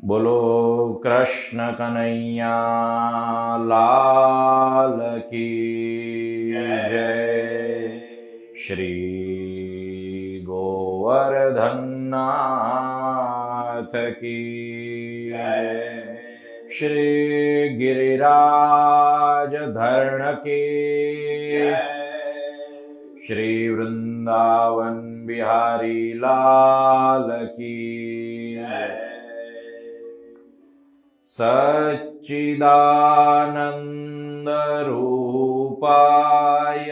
बोलो कृष्ण कन्हैया लाल की जय। श्री गोवर्धन नाथ की जय। श्री गिरिराज धरण की श्री वृंदावन बिहारी लाल की जय। सच्चिदानंद रूपाय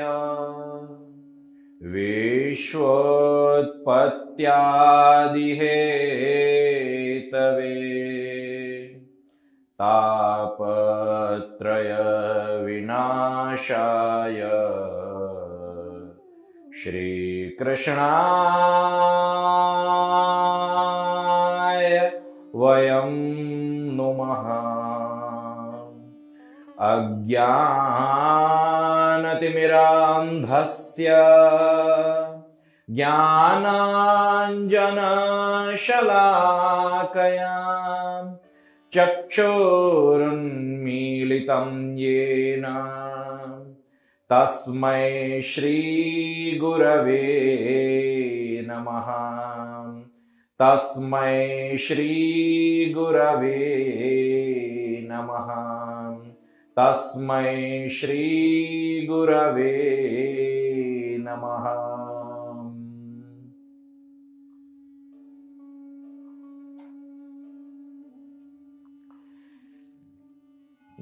विश्वोत्पत्त्यादिहेतवे तापत्रय विनाशाय श्री कृष्णाय वयं नुमः। अज्ञानतिमिरान्धस्य ज्ञानाञ्जनशलाकया चक्षुरुन्मीलितं येन तस्मै श्रीगुरवे नमः। तस्मै श्रीगुरवे नमः। तस्मै श्रीगुरवे नमः।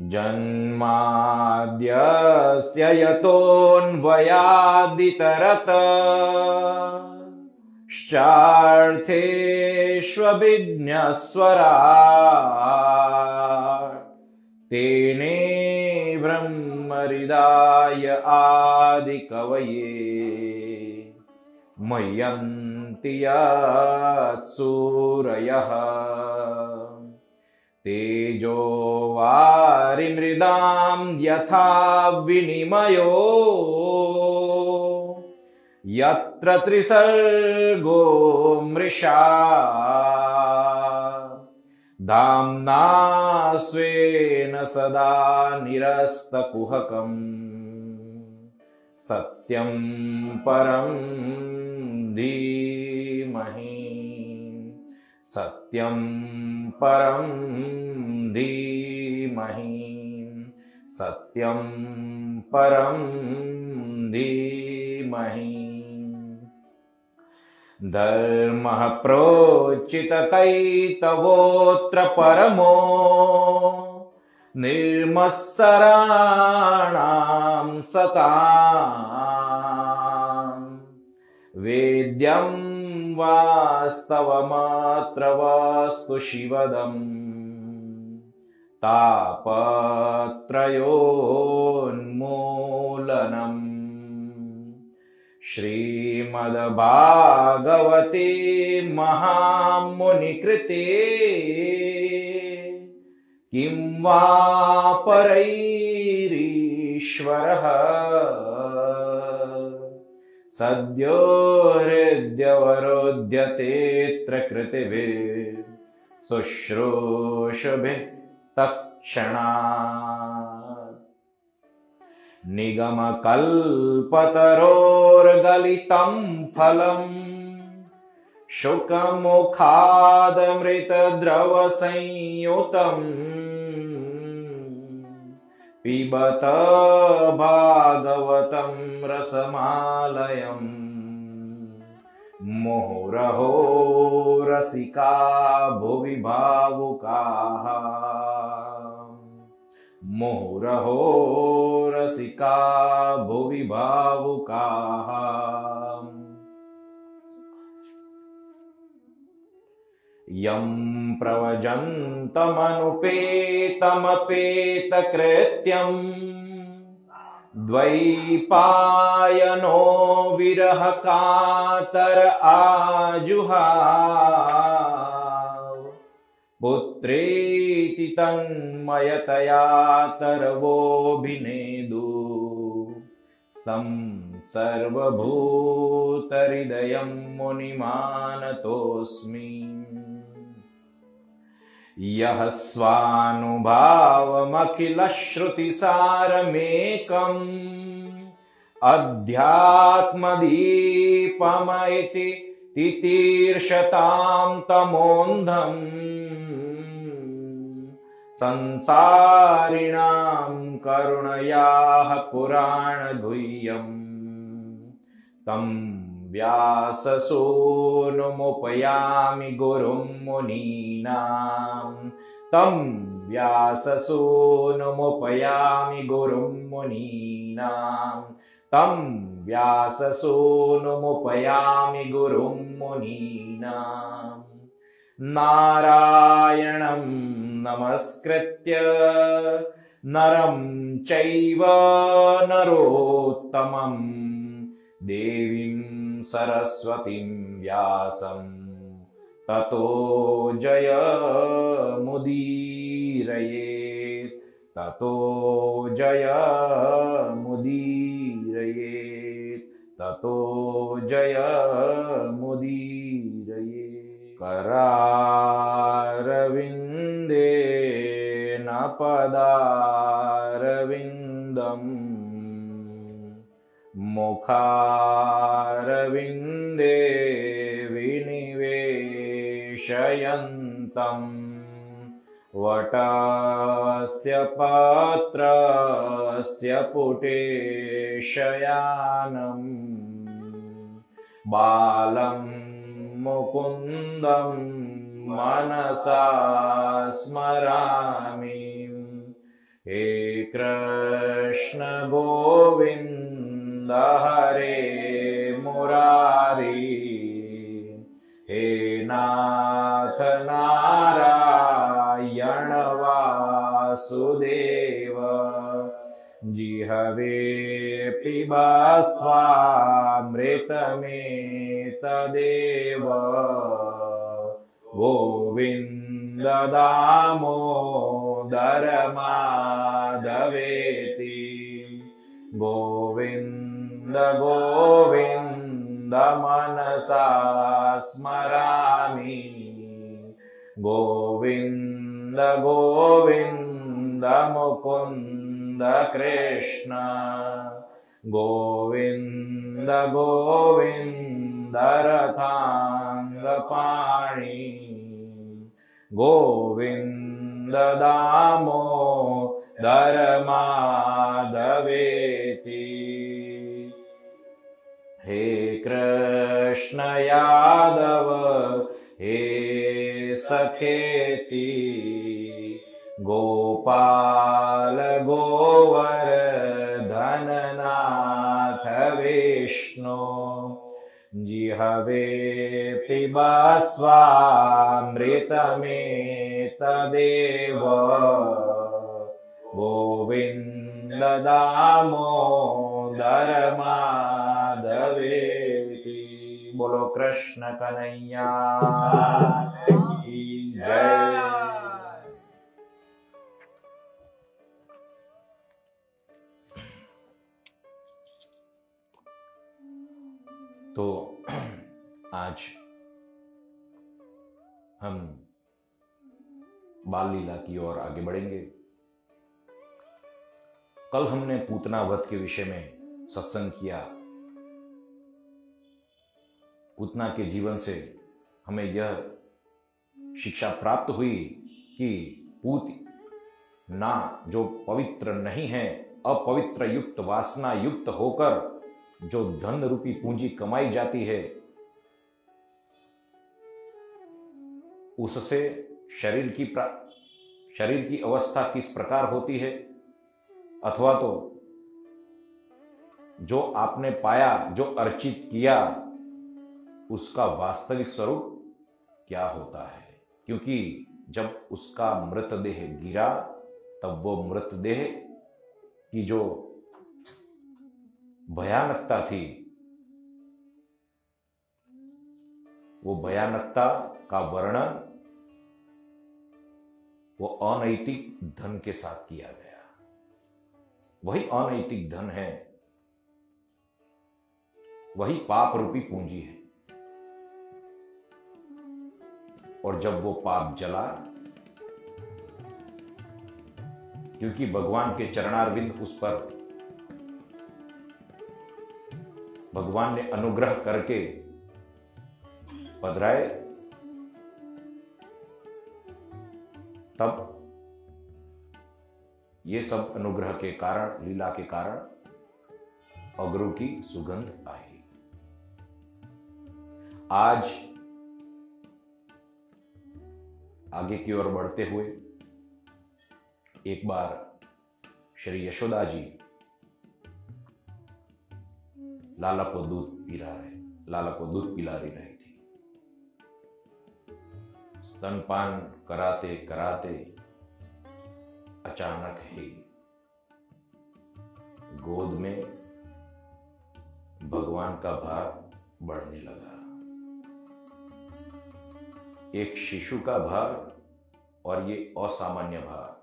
जन्माद्यस्य यतोऽन्वयादितरतश्चार्थेष्वभिज्ञस्वराट् तेने ब्रह्महृदाय आदिकवये मुह्यन्ति यत्सूरयः तेजो वारिमृदां यथा विनिमयो यत्र त्रिसर्गो मृषा धाम्ना स्वेन सदा निरस्तकुहकं सत्यं परं धीमहि। सत्यं परं धीमहि। सत्यं परं धीमहि। धर्मः प्रोचितकैतवोऽत्र परमो निर्मत्सराणां सताम् वेद्यं वास्तवमात्र वास्तु शिवदम् तापत्रयोन्मूलनम्। श्रीमद्भागवते महामुनिकृते किं वा परैरीश्वरः सद्यो हृद्यवरोध्यतेऽत्र कृतिभिः शुश्रूषुभिः तत्क्षणात्। निगमकल्पतरोर्गलितं फलम् शुकमुखादमृतद्रवसंयुतम् पिबत भागवतं रसमालयम् मुहुरहो रसिका भुवि भावुकाः। मुहुरहो रसिका भुवि भावुकाः। यं प्रव्रजन्तमनुपेतमपेतकृत्यम् द्वैपायनो विरह कातर आजुहाव पुत्रेति तन्मयतया तरवोऽभिनेदु स्तं सर्वभूतहृदयं मुनिमानतोऽस्मि। यः स्वानुभावमखिलश्रुतिसारमेकम् अध्यात्मदीपमइति तितीर्षतां तमोऽन्धम् संसारिणां करुणयाः पुराणगुह्यम् तं व्याससूनुमुपयामि गुरुं मुनीनां तं व्याससूनुमुपयामि गुरुं मुनीनां तं व्याससूनुमुपयामि गुरुं मुनीनाम् नारायणं नमस्कृत्य नरं चैव नरोत्तमं देवीं सरस्वतीं व्यासं ततो जयमुदीरयेत् ततो जयमुदीरयेत् ततो जयमुदीरयेत् करारविन्देन पदारविन्दम् मुखारविन्दे विनिवेशयन्तम् वटस्य पात्रस्य पुटे शयानम् बालं मुकुन्दं मनसा स्मरामि हे कृष्ण गोविन्द हरे मुरारी हे नाथ नारायण वासुदेव जिहवे पिबा स्वामृतमेतदेव गोविन्द दामोदर माधवेति गोविन्द गोविन्द मनसा स्मरामि गोविन्द गोविन्द मुकुन्द कृष्ण गोविन्द गोविन्द रथाङ्गपाणि गोविन्द दामोदर माधवेति हे कृष्ण यादव हे सखेति गोपाल गोवर्धननाथ विष्णु जिहवे पिबा स्वामृतमेतदेव गोविन्द दामोदर माधवेति बोलो कृष्ण कन्हैया की जय। तो आज हम बाल लीला की ओर आगे बढ़ेंगे। कल हमने पूतना वध के विषय में सत्संग किया। पूतना के जीवन से हमें यह शिक्षा प्राप्त हुई कि पूतना जो पवित्र नहीं है, अपवित्र युक्त वासना युक्त होकर जो धन रूपी पूंजी कमाई जाती है, उससे शरीर की अवस्था किस प्रकार होती है, अथवा तो जो आपने पाया, जो अर्चित किया, उसका वास्तविक स्वरूप क्या होता है। क्योंकि जब उसका मृतदेह गिरा तब वो मृतदेह की जो भयानकता थी, वो भयानकता का वर्णन वो अनैतिक धन के साथ किया गया। वही अनैतिक धन है, वही पाप रूपी पूंजी है। और जब वो पाप जला क्योंकि भगवान के चरणारविंद उस पर भगवान ने अनुग्रह करके पधराए, तब ये सब अनुग्रह के कारण, लीला के कारण अगरू की सुगंध आई। आज आगे की ओर बढ़ते हुए एक बार श्री यशोदा जी लाला को दूध पिला रही थी। स्तनपान कराते कराते अचानक ही गोद में भगवान का भार बढ़ने लगा। एक शिशु का भार और ये असामान्य भार,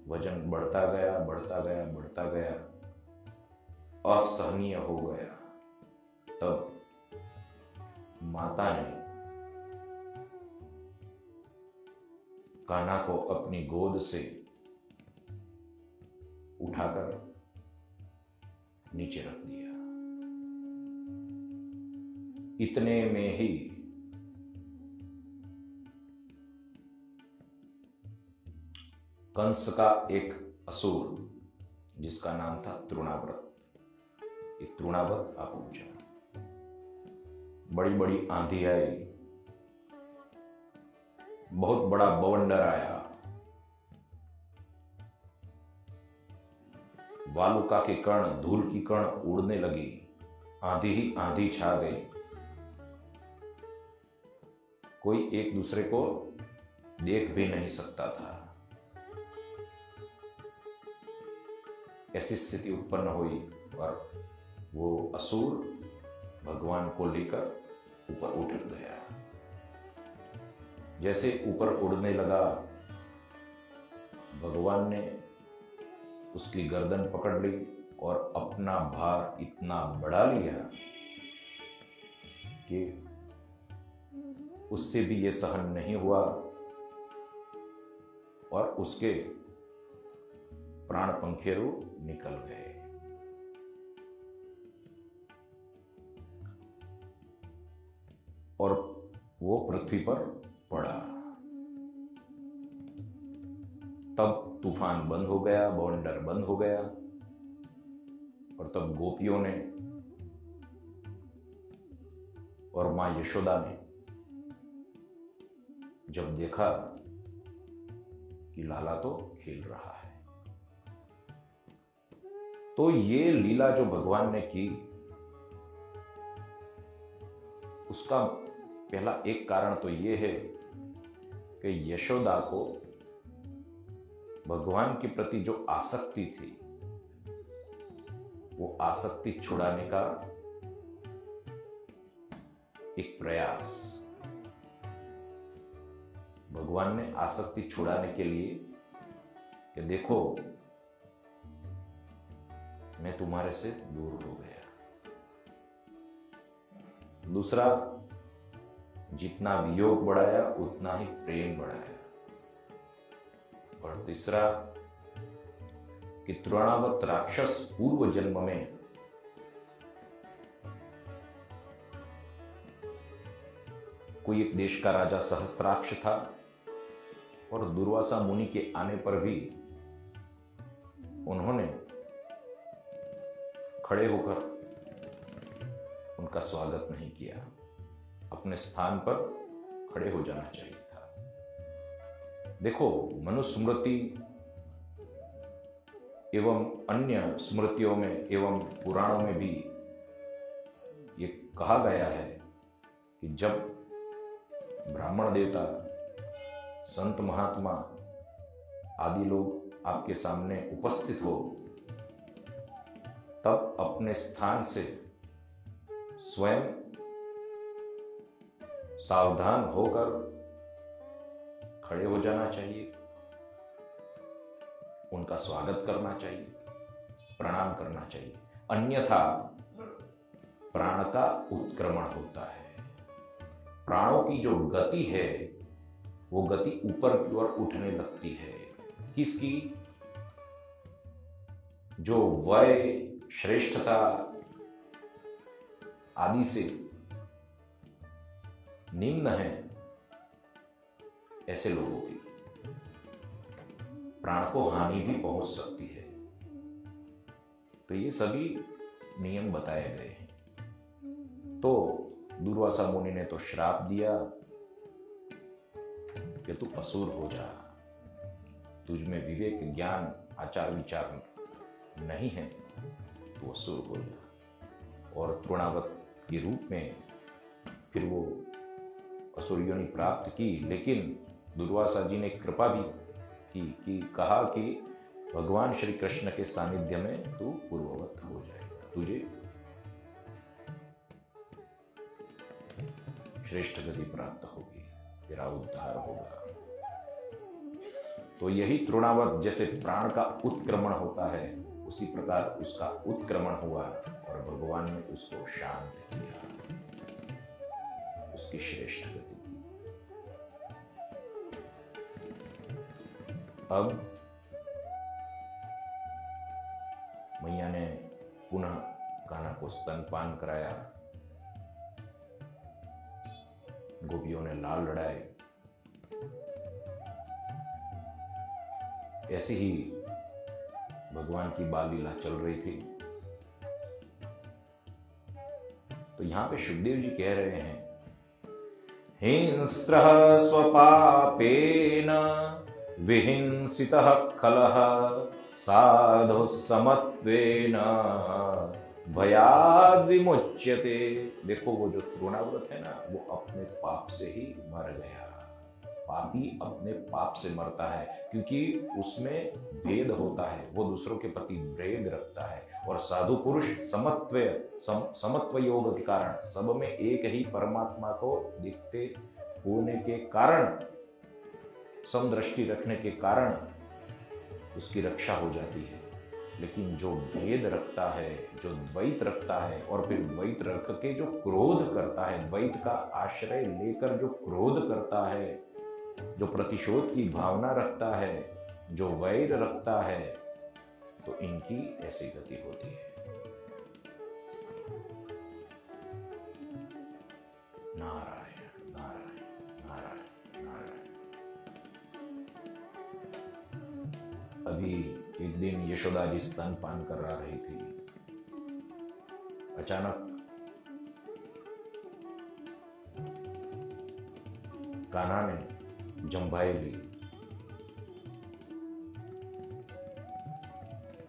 वजन बढ़ता गया, असहनीय हो गया। तब माता ने कान्हा को अपनी गोद से उठाकर नीचे रख दिया। इतने में ही कंस का एक असुर, जिसका नाम था तृणाव्रत, एक तृणाव्रत आ पहुंचा। बड़ी बड़ी आंधी आई, बहुत बड़ा बवंडर आया, वालुका के कण, धूल की कण उड़ने लगी, आंधी ही आंधी छा गई। कोई एक दूसरे को देख भी नहीं सकता था। ऐसी स्थिति उत्पन्न हुई और वो असुर भगवान को लेकर ऊपर उठ गया। जैसे ऊपर उड़ने लगा, भगवान ने उसकी गर्दन पकड़ ली और अपना भार इतना बढ़ा लिया कि उससे भी ये सहन नहीं हुआ और उसके प्राण पंखेरु निकल गए। और वो पृथ्वी पर पड़ा। तब तूफान बंद हो गया, बवंडर बंद हो गया। और तब गोपियों ने और मां यशोदा ने जब देखा कि लाला तो खेल रहा है, तो ये लीला जो भगवान ने की, उसका पहला एक कारण तो ये है कि यशोदा को भगवान के प्रति जो आसक्ति थी, वो आसक्ति छुड़ाने का एक प्रयास। भगवान ने आसक्ति छुड़ाने के लिए कि देखो मैं तुम्हारे से दूर हो गया। दूसरा, जितना वियोग बढ़ाया उतना ही प्रेम बढ़ाया। और तीसरा कि तृणावत राक्षस पूर्व जन्म में कोई एक देश का राजा सहस्त्राक्ष था और दुर्वासा मुनि के आने पर भी उन्होंने खड़े होकर उनका स्वागत नहीं किया। अपने स्थान पर खड़े हो जाना चाहिए था। देखो, मनुस्मृति एवं अन्य स्मृतियों में एवं पुराणों में भी ये कहा गया है कि जब ब्राह्मण देवता, संत महात्मा आदि लोग आपके सामने उपस्थित हो, तब अपने स्थान से स्वयं सावधान होकर खड़े हो जाना चाहिए, उनका स्वागत करना चाहिए, प्रणाम करना चाहिए। अन्यथा प्राण का उत्क्रमण होता है। प्राणों की जो गति है वो गति ऊपर की ओर उठने लगती है। किसकी? जो वय, श्रेष्ठता आदि से निम्न है, ऐसे लोगों की प्राण को हानि भी पहुंच सकती है। तो ये सभी नियम बताए गए हैं। तो दुर्वासा मुनि ने तो श्राप दिया कि तू असुर हो जा, तुझ में विवेक, ज्ञान, आचार विचार नहीं है, तू असुर हो जा। और तृणावत के रूप में फिर वो असुर योनि प्राप्त की। लेकिन दुर्वासा जी ने कृपा भी की कि कहा कि भगवान श्री कृष्ण के सानिध्य में तू पूर्ववत हो जाएगा, तुझे श्रेष्ठ गति प्राप्त होगी, तेरा उद्धार होगा। तो यही तृणावत जैसे प्राण का उत्क्रमण होता है, उसी प्रकार उसका उत्क्रमण हुआ और भगवान ने उसको शांत किया, उसकी श्रेष्ठ गति की। अब मैया ने पुनः कान्हा को स्तनपान कराया, गोपियों ने लाल लड़ाए। ऐसी ही भगवान की बाल लीला चल रही थी। तो यहां पे सुखदेव जी कह रहे हैं, हिंस्त्रः स्वपापेन विहिंसितः खलः साधु समत्वेन भयाद् विमुच्यते। देखो वो जो तृणाव्रत है ना, वो अपने पाप से ही मर गया। पापी अपने पाप से मरता है, क्योंकि उसमें भेद होता है, वो दूसरों के प्रति भेद रखता है। और साधु पुरुष समत्व योग के कारण, सब में एक ही परमात्मा को दिखते होने के कारण, समदृष्टि रखने के कारण उसकी रक्षा हो जाती है। लेकिन जो भेद रखता है, जो द्वैत रखता है, और फिर द्वैत रख के जो क्रोध करता है, द्वैत का आश्रय लेकर जो क्रोध करता है, जो प्रतिशोध की भावना रखता है, जो वैर रखता है, तो इनकी ऐसी गति होती है। नारायण नारायण नारायण नारायण। अभी एक दिन यशोदा जी स्तनपान करा रही थी। अचानक कान्हा ने जंभाई ली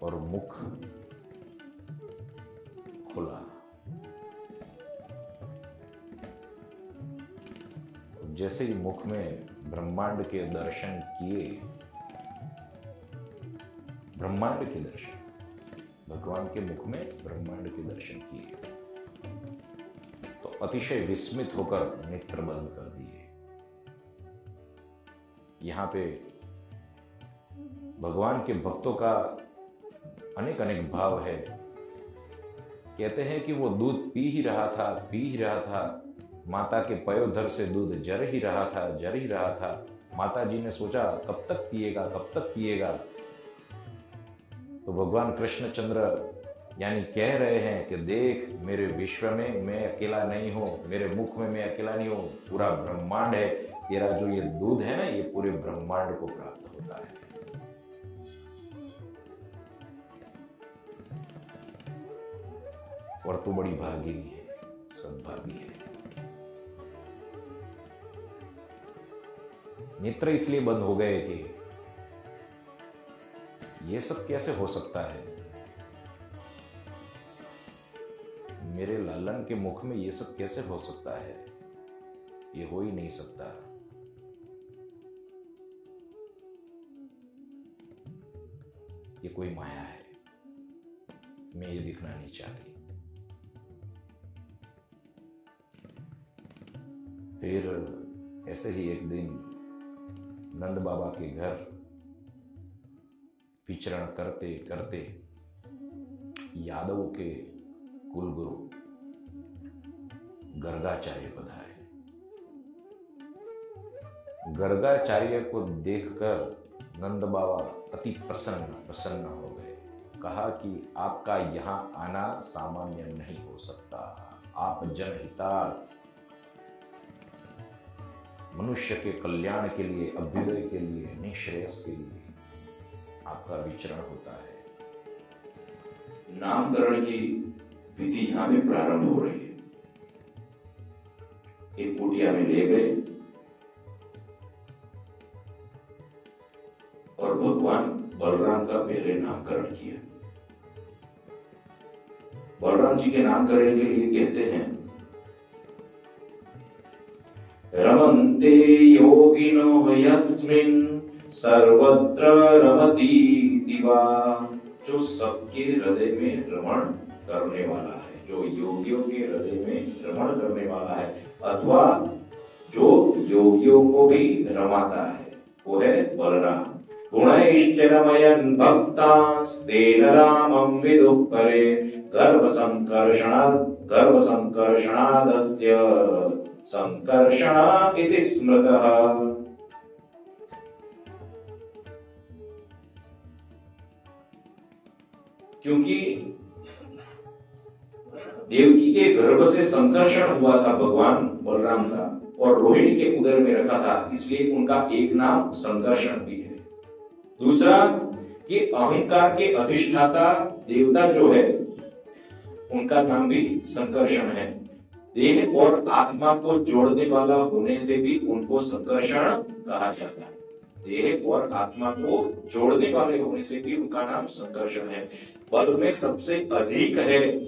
और मुख खुला। जैसे ही मुख में ब्रह्मांड के दर्शन किए, ब्रह्मांड के दर्शन, भगवान के मुख में ब्रह्मांड के दर्शन किए, तो अतिशय विस्मित होकर नेत्र बंद कर दिए। यहां पे भगवान के भक्तों का अनेक अनेक भाव है। कहते हैं कि वो दूध पी ही रहा था, माता के पयोधर से दूध जर ही रहा था। माता जी ने सोचा कब तक पिएगा। तो भगवान कृष्णचंद्र यानी कह रहे हैं कि देख, मेरे विश्व में मैं अकेला नहीं हूं, मेरे मुख में मैं अकेला नहीं हूं, पूरा ब्रह्मांड है। तेरा जो ये दूध है ना, ये पूरे ब्रह्मांड को प्राप्त होता है। और तू बड़ी भागिनी है, सद्भागी है। नेत्र इसलिए बंद हो गए कि ये सब कैसे हो सकता है, मेरे लालन के मुख में ये सब कैसे हो सकता है, ये हो ही नहीं सकता। ये कोई माया है, मैं ये दिखना नहीं चाहती। फिर ऐसे ही एक दिन नंद बाबा के घर विचरण करते करते यादव के कुलगुरु गर्गाचार्य पधारे। गर्गाचार्य को देखकर नंद बाबा अति प्रसन्न हो गए। कहा कि आपका यहाँ आना सामान्य नहीं हो सकता। आप जनहितार्थ, मनुष्य के कल्याण के लिए, अभ्युदय के लिए, निःश्रेयस के लिए आपका विचरण होता है। नामकरण की विधि यहां में प्रारंभ हो रही है। एक कुटिया में ले गए और भगवान बलराम का पहले नामकरण किया। बलराम जी के नामकरण के लिए कहते हैं, रमन्ते योगिनो यस्मिन् सर्वत्र रमति दिवा। जो सबके हृदय में रमण करने वाला है, जो योगियों के हृदय में रमण करने वाला है, अथवा जो योगियों को भी रमाता है, वो है बलराम। गुणैश्चरमयन् भक्तांस्तेन रामं विदुः परे गर्भसंकर्षणादस्य संकर्षण इति स्मृतः। क्योंकि देवकी के गर्भ से संकर्षण हुआ था भगवान बलराम का, और रोहिणी के उदर में रखा था, इसलिए उनका एक नाम संकर्षण भी है। दूसरा कि अहंकार के अधिष्ठाता देवता जो है, उनका नाम भी संकर्षण है। देह और आत्मा को जोड़ने वाला होने से भी उनको संकर्षण कहा जाता है। देह और आत्मा को जोड़ने वाले होने से भी उनका नाम संकर्षण है। बल में सबसे अधिक है,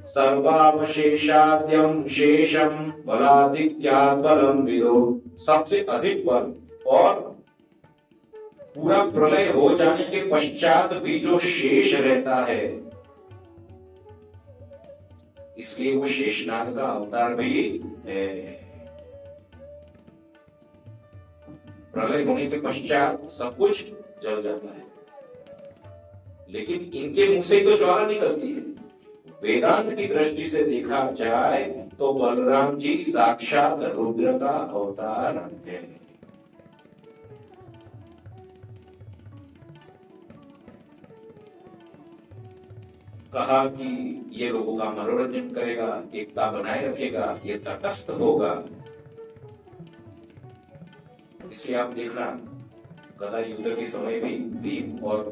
सर्वावशेषाद्यम शेषम बलाधिक्यात् बलम विदो। सबसे अधिक बल, और पूरा प्रलय हो जाने के पश्चात भी जो शेष रहता है, इसलिए वो शेषनाग का अवतार भी है। प्रलय होने के पश्चात सब कुछ जल जाता है, लेकिन इनके मुंह से तो ज्वाला निकलती है। वेदांत की दृष्टि से देखा जाए तो बलराम जी साक्षात रुद्र का अवतार है। कहा कि ये लोगों का मनोरंजन करेगा, एकता बनाए रखेगा, ये तटस्थ होगा। इसलिए आप देखना, गदा युद्ध के समय भी भीम और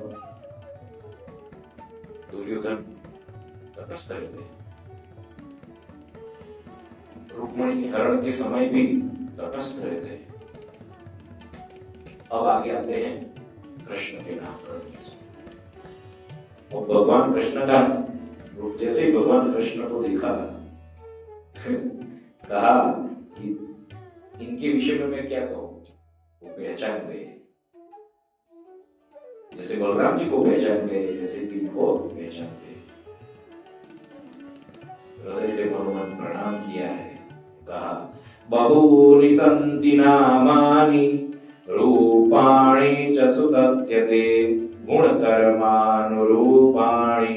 दुर्योधन तटस्थ रहते हैं। रुक्मिणी हरण के समय भी तटस्थ रहते हैं। अब आगे आते हैं कृष्ण के नामकरण के समय। और भगवान कृष्ण का रूप, जैसे ही भगवान कृष्ण को देखा, कहा कि इनके विषय में मैं क्या कहूं। वो पहचान गए, जैसे बलराम जी को पहचान गए, जैसे भीम को पहचान गए। हृदय से मनोमन प्रणाम किया है। कहा, बहूनि सन्ति नामानि रूपाणि च सुतस्यते गुणकर्मानुरूपाणि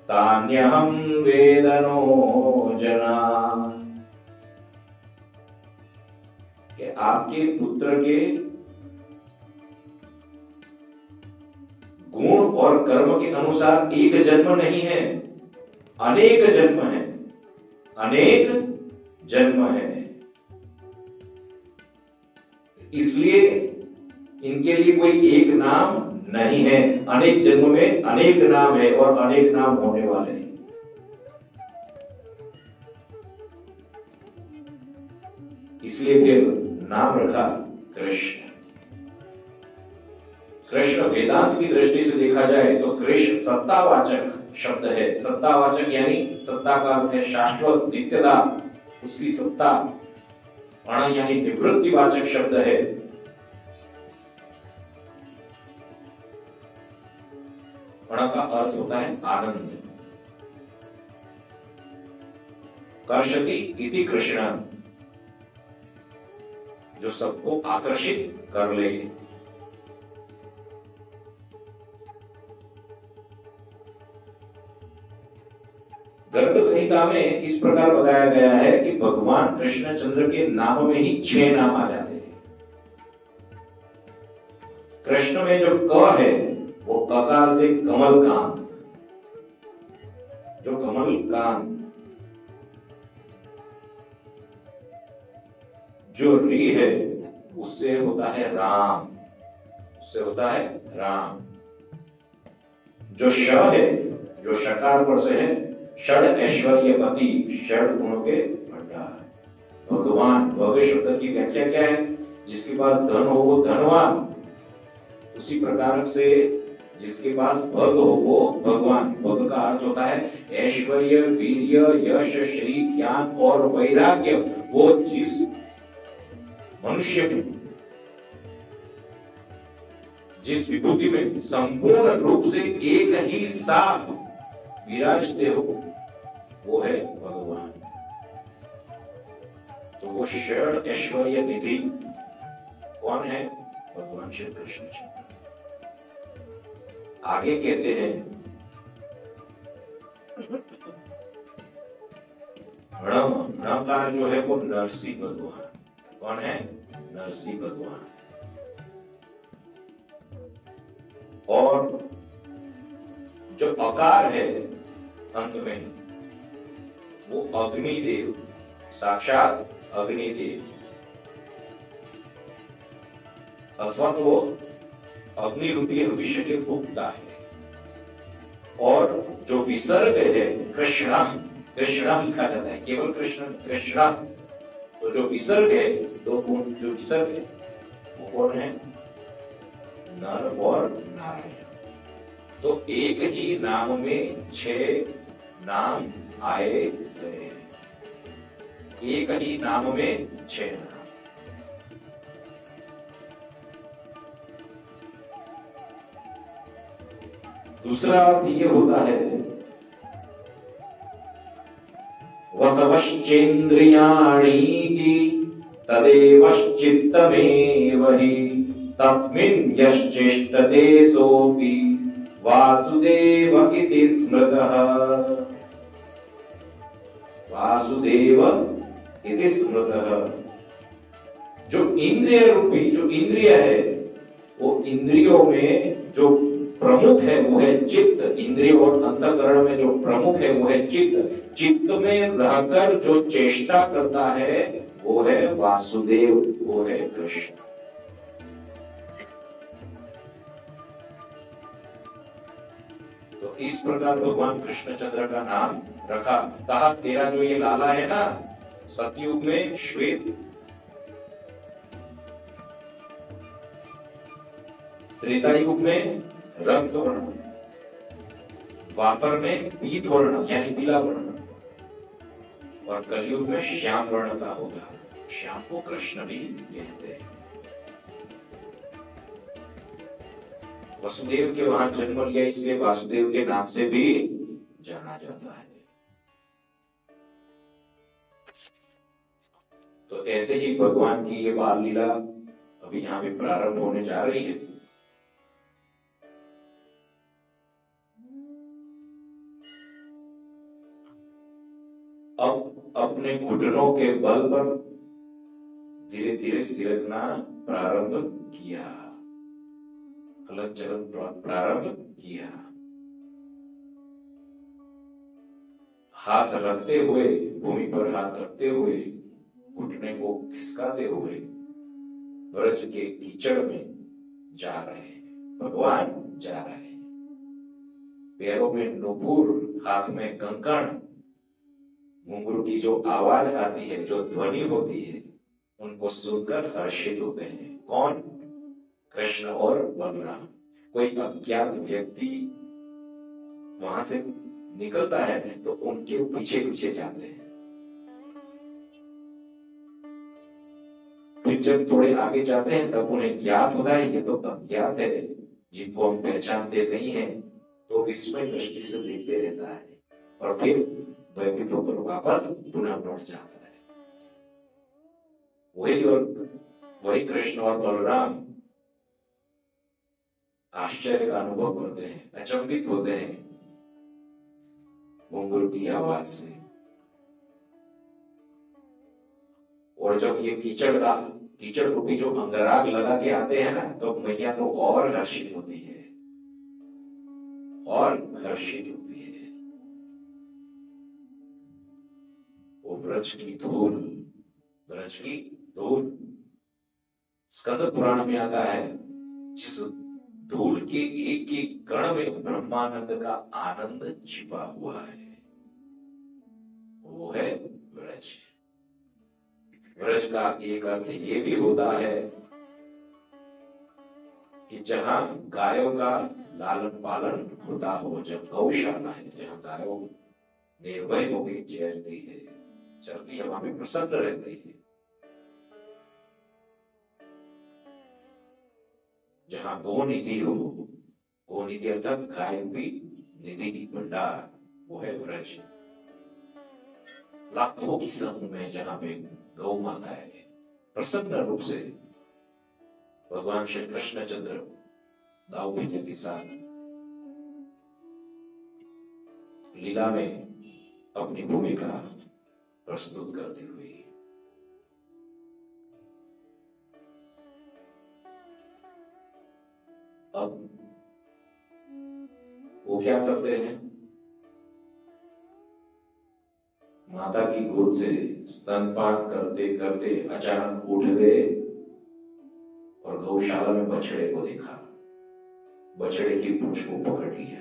तान्यहं वेदनो जना। कि आपके पुत्र के गुण और कर्म के अनुसार एक जन्म नहीं है, अनेक जन्म है, अनेक जन्म है। इसलिए इनके लिए कोई एक नाम नहीं है, अनेक जन्म में अनेक नाम है और अनेक नाम होने वाले हैं। इसलिए फिर नाम रखा कृष्ण। कृष्ण वेदांत की दृष्टि से देखा जाए तो कृष्ण सत्तावाचक शब्द है। सत्तावाचक यानी सत्ता का अर्थ है शाश्वत, नित्यता, उसकी सत्ता। अण यानी निवृत्तिवाचक शब्द है। अण का अर्थ होता है आनंद। कर्षति इति कृष्ण, जो सबको आकर्षित कर ले। गर्भ संहिता में इस प्रकार बताया गया है कि भगवान कृष्णचंद्र के नाम में ही 6 नाम आ जाते हैं। कृष्ण में जो क है वो ककार से कमलकांत, जो कमलकांत, जो री है उससे होता है राम, उससे होता है राम। जो श है, जो शकार पर से है, षड ऐश्वर्यपति, षड गुणों के भंडार, भगवान। भव्य शब्द की व्याख्या क्या है? जिसके पास धन हो वो धनवान, उसी प्रकार से जिसके पास भग हो वो भगवान। भग का अर्थ होता है ऐश्वर्य, वीर्य, यश, श्री, ज्ञान और वैराग्य। वो जिस मनुष्य में, जिस विभूति में संपूर्ण रूप से एक ही साथ विराजते हो, वो है भगवान। तो वो षड ऐश्वर्य निधि कौन है? भगवान श्री कृष्ण। आगे कहते हैं णकार जो है वो नरसिंह भगवान। कौन है? नरसिंह भगवान। और जो अकार है अंत में वो अग्निदेव, साक्षात अग्निदेव, अथवा तो अग्नि रूपी भविष्य के भोक्ता है। और जो विसर्ग है कृष्णा, कृष्णा लिखा जाता है, केवल कृष्ण, कृष्णा। तो जो विसर्ग है, दो गुण जो विसर्ग है वो कौन है? नर और नारायण। तो एक ही नाम में 6 नाम आए गए, एक ही नाम में 6 नाम। दूसरा अर्थ ये होता है वतवश्चेन्द्रियाणीति तदेवश्चित्तमेव हि तस्मिन् यश्चेष्टते सोऽपि वासुदेव इति स्मृतः। वासुदेव इति स्मृतः। जो इंद्रिय रूपी, जो इंद्रिय है, वो इंद्रियों में जो प्रमुख है वो है चित्त। इंद्रिय और अंतःकरण में जो प्रमुख है वो है चित्त। चित्त में रहकर जो चेष्टा करता है वो है वासुदेव, वो है कृष्ण। तो इस प्रकार भगवान कृष्णचंद्र का नाम रखा। कहा तेरा जो ये लाला है ना, सतयुग में श्वेत, त्रेता युग में रक्त वर्ण, द्वापर में पीत वर्ण यानी पीला वर्ण, और कलयुग में श्याम वर्ण का होगा। श्याम को कृष्ण भी कहते हैं। वसुदेव के वहां जन्म लिया, इसलिए वासुदेव के नाम से भी जाना जाता है। तो ऐसे ही भगवान की ये बाल लीला अभी यहां पे प्रारंभ होने जा रही है। अब अपने घुटनों के बल पर धीरे धीरे सिरकना प्रारंभ किया, हलन चलन प्रारंभ किया। हाथ रखते हुए, भूमि पर हाथ रखते हुए, घुटने को खिसकाते हुए ब्रज के कीचड़ में जा रहे हैं, भगवान जा रहे हैं। पैरों में नुपुर, हाथ में कंकण, घुंघरू की जो आवाज आती है, जो ध्वनि होती है, उनको सुनकर हर्षित होते हैं। कौन? कृष्ण और बलराम। कोई अज्ञात व्यक्ति वहां से निकलता है तो उनके पीछे पीछे जाते हैं। फिर जब थोड़े आगे जाते हैं तब उन्हें ज्ञात होता है ये तो अज्ञात है, जिनको हम पहचानते नहीं है, तो विस्मय दृष्टि से देखते रहता है और फिर भयभीत होकर वापस पुनः लौट जाता है। वही कृष्ण और बलराम आश्चर्य का अनुभव करते हैं, अचंभित होते हैं घुंघरू की आवाज से। और जब ये कीचड़ का कीचड़ रूपी जो अंगराग लगा के आते हैं ना, तो मैया तो और हर्षित होती है, और हर्षित होती है। वो ब्रज की धूल, ब्रज की धूल, स्कंद पुराण में आता है, जिस धूल के एक एक कण में ब्रह्मानंद का आनंद छिपा हुआ है, वो है ब्रज। ब्रज का एक अर्थ ये भी होता है कि जहां गायों का लालन पालन होता हो, जब गौशाला है, जहां गायों निर्भय होकर चरती है, वहां पे प्रसन्न रहती है, जहां गोनिधि हो, गोनिधि अर्थात गाय भी निधि भंडार, वो है ब्रज। लाखों की समूह में जहां पे गौ माता है, प्रसन्न रूप से भगवान श्री कृष्णचंद्र दाऊ भैया के साथ लीला में अपनी भूमिका प्रस्तुत करती हुई। अब वो क्या करते हैं, माता की गोद से स्तनपान करते करते अचानक उठ गए और गौशाला में बछड़े को देखा, बछड़े की पूंछ को पकड़ लिया।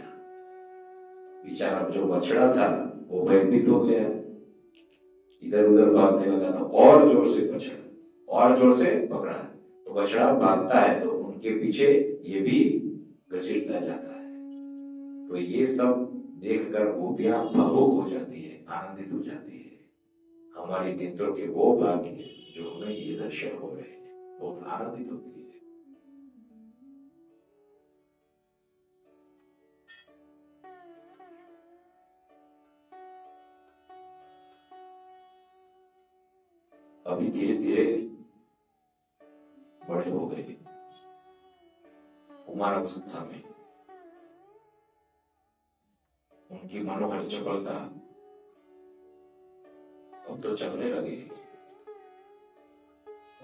बेचारा जो बछड़ा था वो भयभीत हो गया, इधर उधर भागने लगा, था और जोर से बछड़ा और जोर से पकड़ा, तो बछड़ा भागता है तो उनके पीछे ये भी घसीटता जाता है। तो ये सब देखकर गोपियां भावुक हो जाती है, आनंदित हो जाती है। हमारी नेत्रों के वो भाग्य जो हमें ये दर्शन हो रहे हैं, बहुत आनंदित होती है। अभी धीरे धीरे बड़े हो गए, कुमारावस्था में उनकी मनोहर चपलता अब तो चलने लगे,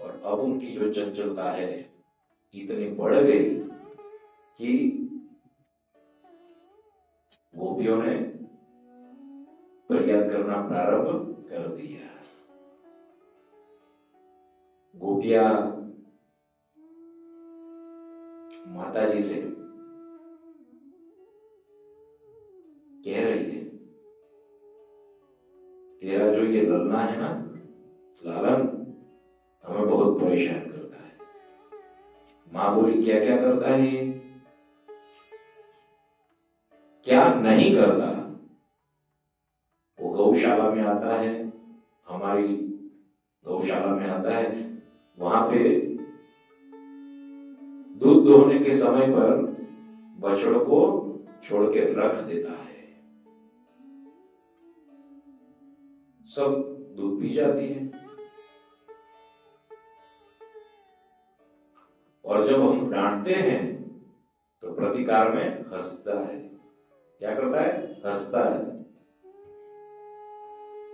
और अब उनकी जो चंचलता है इतनी बढ़ गई कि गोपियों ने फरियाद करना प्रारंभ कर दिया। गोपियां माता जी से कह रही है, तेरा जो ये ललना है ना, लालन, हमें बहुत परेशान करता है। मां बोली, क्या क्या करता है ये, क्या नहीं करता। वो गौशाला में आता है, हमारी गौशाला में आता है, वहां पे दूध दोहने के समय पर बछड़ों को छोड़ के रख देता है, सब दूध पी जाती है, और जब हम डांटते हैं तो प्रतिकार में हंसता है। क्या करता है, हंसता है।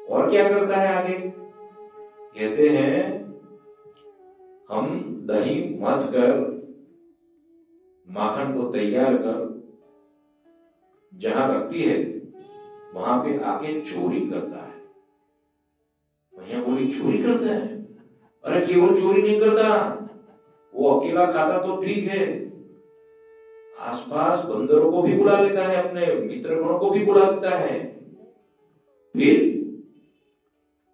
और क्या करता है आगे, कहते हैं हम दही मथ कर माखन को तैयार कर जहां रखती है वहां पे आके चोरी करता है। भैया बोली, चोरी करता है? अरे केवल चोरी नहीं करता, वो अकेला खाता तो ठीक है, आसपास बंदरों को भी बुला लेता है, अपने मित्रगणों को भी बुला लेता है। फिर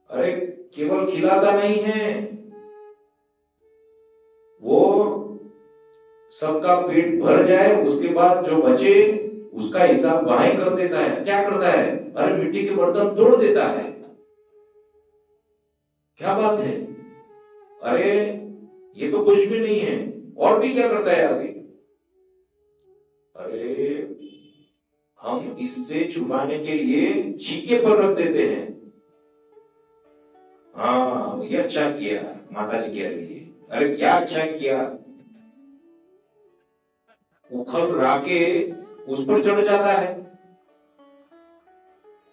अरे केवल खिलाता नहीं है, वो सबका पेट भर जाए उसके बाद जो बचे उसका हिसाब वहां कर देता है। क्या करता है, अरे मिट्टी के बर्तन तोड़ देता है। क्या बात है, अरे ये तो कुछ भी नहीं है। और भी क्या करता है आगे, अरे हम इससे छुपाने के लिए छीके पर रख देते हैं। हाँ, ये अच्छा किया, माता जी कह रही है। अरे क्या अच्छा किया, उखल राके उस पर चढ़ जाता है,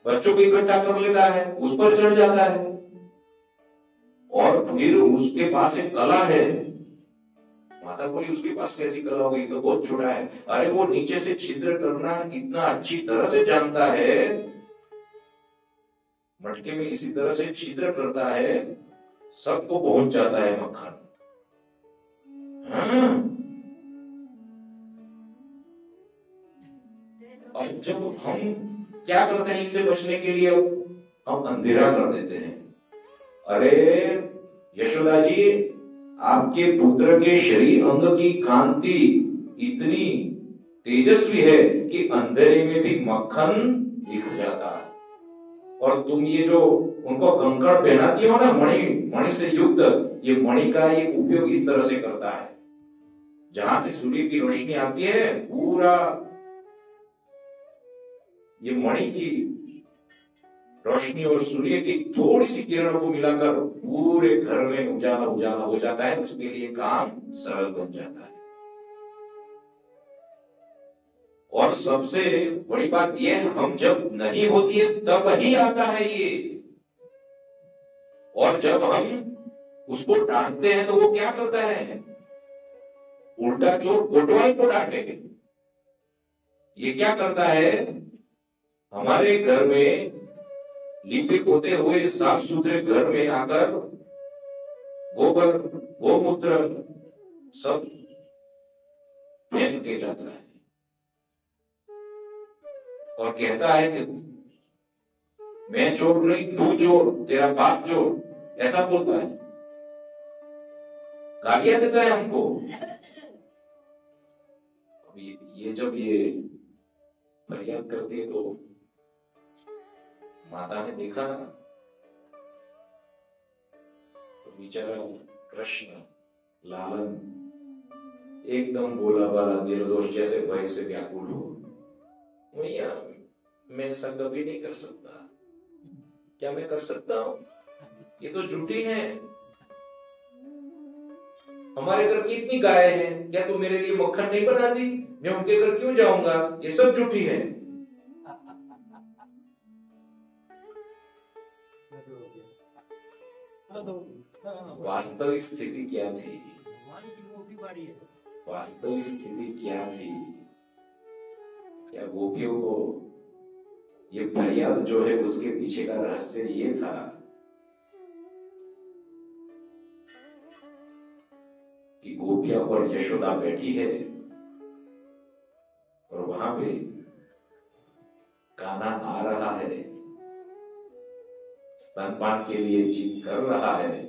बच्चों को इकट्ठा कर लेता है, उस पर चढ़ जाता है, और फिर उसके पास एक कला है। माता बोली उसके पास कैसी कला होगी, तो बहुत छोटा है। अरे वो नीचे से छिद्र करना इतना अच्छी तरह से जानता है, मटके में इसी तरह से छिद्र करता है, सबको पहुंच जाता है मक्खन। हाँ। और जब हम क्या करते हैं इससे बचने के लिए, हम अंधेरा कर देते हैं। अरे यशोदा जी, आपके पुत्र के शरीर अंग की कांति इतनी तेजस्वी है कि अंधेरे में भी मक्खन दिख जाता है। और तुम ये जो उनको कंकड़ पहनाती हो ना, मणि मणि से युक्त, ये मणि का ये उपयोग इस तरह से करता है, जहां से सूर्य की रोशनी आती है, पूरा ये मणि की रोशनी और सूर्य की थोड़ी सी किरणों को मिलाकर पूरे घर में उजाला उजाला हो जाता है। उसके लिए काम सरल बन जाता है। और सबसे बड़ी बात यह, हम जब नहीं होती है तब ही आता है ये। और जब हम उसको डांटते हैं तो वो क्या करता है, उल्टा चोर कोतवाल को डांटेंगे। ये क्या करता है, हमारे घर में लिपिक होते हुए साफ सुथरे घर में आकर गोबर गोमूत्र सब फेंक के जाता है और कहता है कि मैं चोर नहीं, तू चोर, तेरा बाप चोर, ऐसा बोलता है, गालियां देता है हमको। ये जब ये फरियाद करती है तो माता ने देखा तो बेचारा कृष्ण लालन एकदम भोला भाला निर्दोष जैसे भय से व्याकुल हो। भैया मैं ऐसा कभी नहीं कर सकता, क्या मैं कर सकता हूं, ये तो झूठी है। हमारे घर की इतनी गाय है, क्या तू मेरे लिए मक्खन नहीं बना दी, मैं उनके घर क्यों जाऊंगा, ये सब झूठी है। वास्तविक स्थिति क्या थी, वास्तविक स्थिति क्या थी, क्या गोपियों को ये फरियाद जो है उसके पीछे का रहस्य ये था कि गोपिया और यशोदा बैठी है और वहां पे कान्हा आ रहा है, स्तनपान के लिए जिद कर रहा है,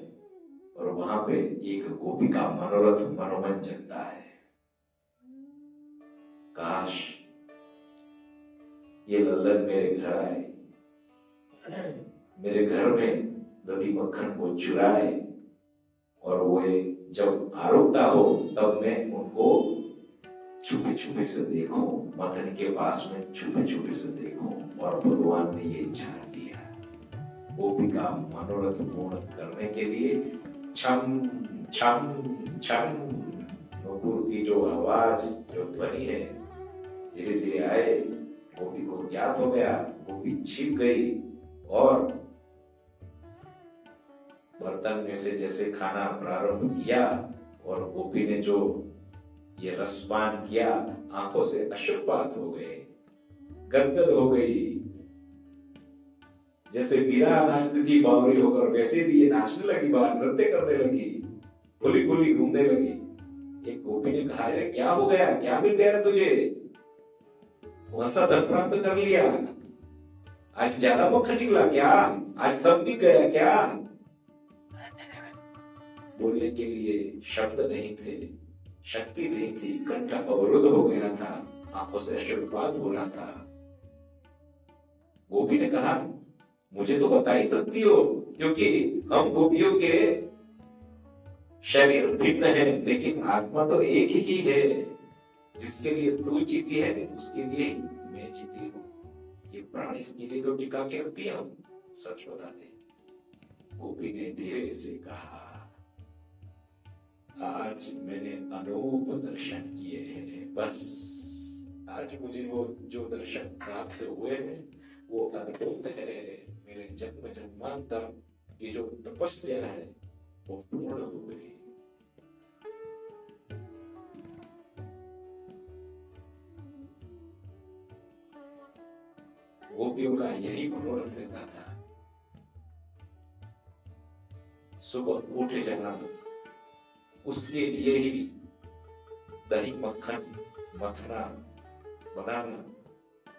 और वहां पे एक गोपी का मनोरथ मनोमन जगता है। काश ये लल्लन मेरे घर आए, मेरे घर में दधी मक्खन को चुराए, और वो जब आरोपता हो तब मैं उनको छुपे छुपे से देखूं, मथन के पास में छुपे छुपे से देखूं। और भगवान ने ये इच्छा दिया, गोपी का मनोरथ पूर्ण करने के लिए छम छम छम नुपुर की जो आवाज, जो ध्वनि है, धीरे धीरे आए। गोपी को ज्ञात हो गया, गोपी छिप गई और बर्तन में से जैसे खाना प्रारंभ किया, और गोपी ने जो ये रसपान किया, आंखों से अश्रुपात हो गए, गदगद हो गई। जैसे मीरा नाचती थी बावरी होकर, वैसे भी ये नाचने लगी, बाहर नृत्य करने लगी, खुली खुली घूमने लगी। एक गोपी ने कहा, अरे क्या हो गया, क्या मिल गया तुझे, कौन सा धन प्राप्त कर लिया, आज ज्यादा मक्खन निकला क्या, आज सब बिक गया क्या। बोलने के लिए शब्द नहीं थे, शक्ति नहीं थी, कंठ अवरुद्ध हो गया था, आंखों से अश्रुपात हो रहा था। गोपी ने कहा, मुझे तो बता ही सकती हो, क्योंकि हम गोपियों के शरीर भिन्न है, लेकिन आत्मा तो एक ही है। जिसके लिए तू जीती है उसके लिए मैं जीती हूँ। ये प्राण इसके लिए तो टिका के रखती हूँ, सच बता दे। गोपी ने धीरे से कहा, आज मैंने अनूप दर्शन किए हैं, बस आज मुझे वो जो दर्शन प्राप्त हुए हैं वो अद्भुत है। मेरे जन्म जन्मांतर की जो तपस्या है वो पूर्ण हो गई। गोपियों का यही मनोरथ रहता था। सुबह उठे जनाब, उसके लिए ही दही मक्खन मथना बनाना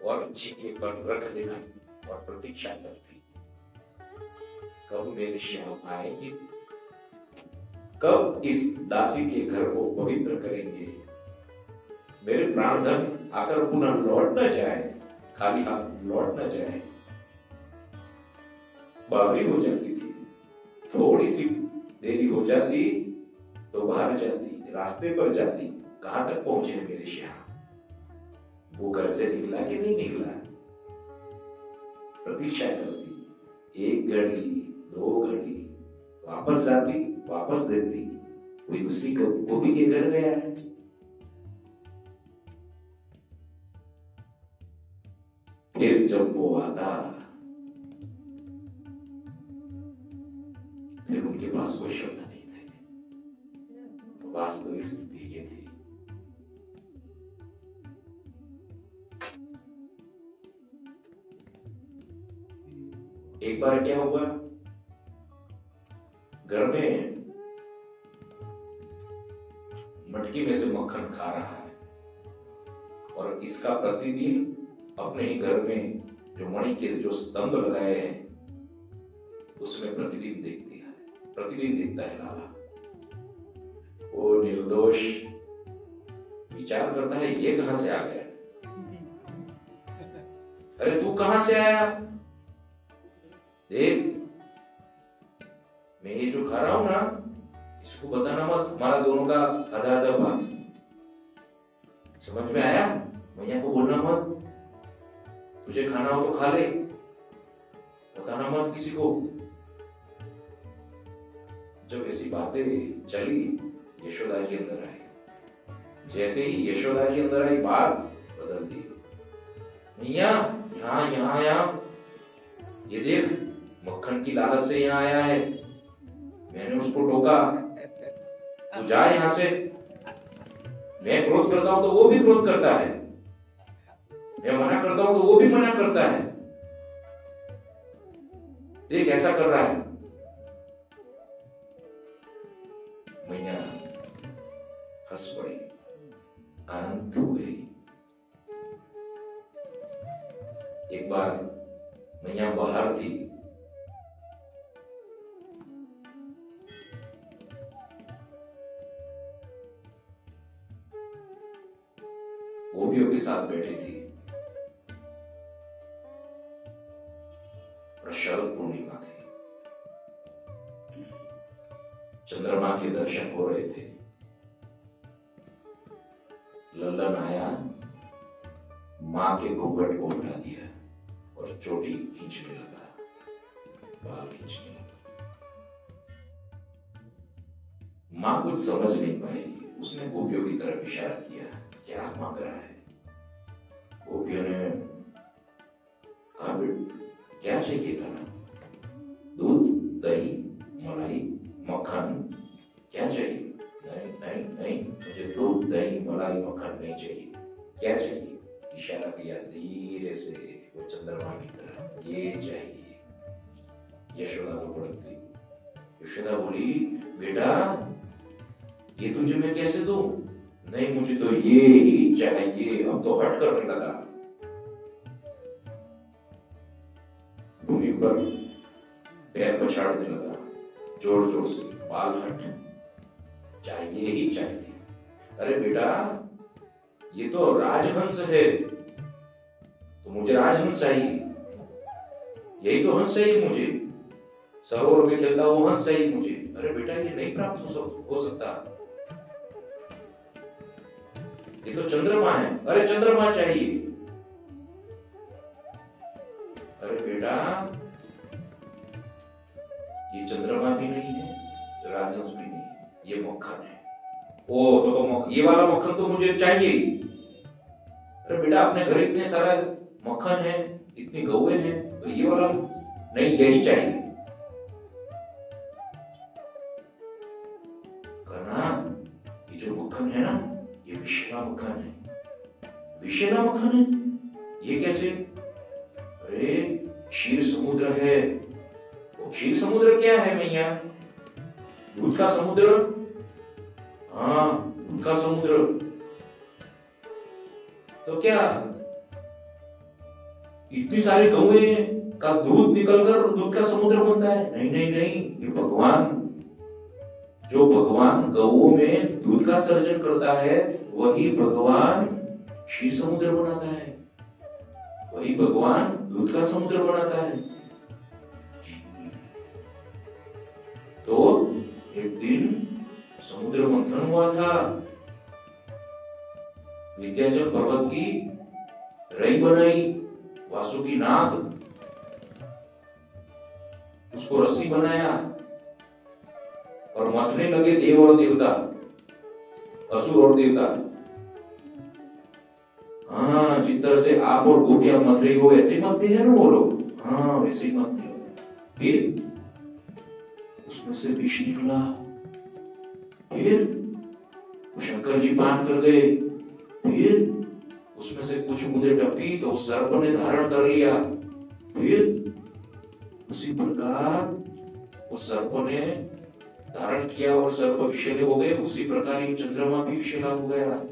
और चीखे पर रख देना और प्रतीक्षा करती, कब मेरे श्याम आएंगे, कब इस दासी के घर को पवित्र करेंगे, मेरे प्राणधन आकर पुनः लौट न जाए, खाली हाथ लौट न जाए। बावरी हो जाती थी, थोड़ी सी देरी हो जाती तो बाहर जाती, रास्ते पर जाती, कहां तक पहुंचे मेरे श्याम, वो घर से निकला कि नहीं निकला, प्रतीक्षा करती, एक घड़ी दो घड़ी, वापस जाती वापस देती, कोई दूसरी गोपी के घर गया है। फिर जब वो आता, फिर उनके पास कोई शब्द नहीं थे। वास्तविक स्थिति ये थी। एक बार क्या हुआ, घर में मटकी में से मक्खन खा रहा है और इसका प्रतिदिन अपने ही घर में जो मणि के जो स्तंभ लगाए हैं उसमें प्रतिदिन देखता है लाला। वो निर्दोष विचार करता है, ये कहां से आ गया, अरे तू कहां से आया, देख मैं ये जो खा रहा हूं ना, इसको बताना मत, हमारा दोनों का आधा आधा भाग, समझ में आया, भैया को बोलना मत, तुझे खाना हो तो खा ले, बताना मत किसी को। जब ऐसी बातें चली, यशोदा के अंदर आई, जैसे ही यशोदा के अंदर आई बात बदल दी, भैया यहाँ ये देख, मक्खन की लालच से यहाँ आया है, मैंने उसको टोका, तू जा यहाँ से, मैं क्रोध करता हूं तो वो भी क्रोध करता है, मैं मना करता हूं तो वो भी मना करता है, देख ऐसा कर रहा है। मैया हंस पड़ी, आनंद हो गई। एक बार मैया बाहर थी, गोपियों के साथ बैठी थी और शरद पूर्णिमा थी, चंद्रमा के दर्शन हो रहे थे। लल्लन आया, मां के घूंघट को उठा दिया और चोटी खींचने लगा, बाल खींचने लगा। मां कुछ समझ नहीं पाई, उसने गोपियों की तरफ इशारा किया, क्या मांग रहा है। गोपियों ने कहा, क्या चाहिए खाना, दूध दही मलाई मक्खन क्या चाहिए, नहीं नहीं नहीं, मुझे दूध दही मलाई मक्खन नहीं चाहिए, क्या चाहिए, इशारा किया धीरे से वो चंद्रमा की तरह, ये चाहिए। यशोदा तो भड़क गई। यशोदा बोली, बेटा ये तुझे मैं कैसे दूं, नहीं मुझे तो ये ही चाहिए। अब तो हट करने लगा, भूमि पर पैर पछाड़ने लगा जोर जोर से, बाल हट, चाहिए ही चाहिए। अरे बेटा ये तो राजहंस है, तो मुझे राजहंस चाहिए, यही तो हंस चाहिए मुझे, सरोवर में खेलता वो हंस चाहिए मुझे। अरे बेटा ये नहीं प्राप्त हो सकता, ये तो चंद्रमा है, अरे चंद्रमा चाहिए। अरे बेटा ये चंद्रमा भी नहीं है, राजहंस भी नहीं है, ये मक्खन है। ओ तो ये वाला मक्खन तो मुझे चाहिए। अरे बेटा अपने घर इतने सारा मक्खन है, इतनी गौएं हैं, तो ये वाला नहीं, यही चाहिए। कहना ये जो मक्खन है ना, ये विषैला मक्खन है। विषैला मक्खन है ये कैसे? अरे क्षीर समुद्र है। वो क्षीर समुद्र क्या है मैया? दूध का समुद्र। हाँ, दूध का समुद्र। तो क्या इतनी सारी गौएं का दूध निकलकर दूध का समुद्र बनता है? नहीं नहीं नहीं, ये भगवान, जो भगवान गौओं में दूध का सर्जन करता है, वही भगवान क्षीर समुद्र बनाता है, वही भगवान दूध का समुद्र बनाता है। तो एक दिन समुद्र मंथन हुआ था। विंध्याचल पर्वत की रई बनाई, वासुकी नाग, उसको रस्सी बनाया और मथने लगे देव और देवता, असुर और देवता। हाँ, जिस तरह से आप और गोटियां मत रही हो वैसे मत हैं ना वो लोग। हाँ, वैसे ही मत हो। फिर उसमें से विष निकला। फिर शंकर जी पान कर गए। फिर उसमें से कुछ बूंदें टपकी तो उस सर्प ने धारण कर लिया। फिर उसी प्रकार उस सर्प ने धारण किया और सर्प विषैले हो गए। उसी प्रकार ये चंद्रमा भी विषैला हो गया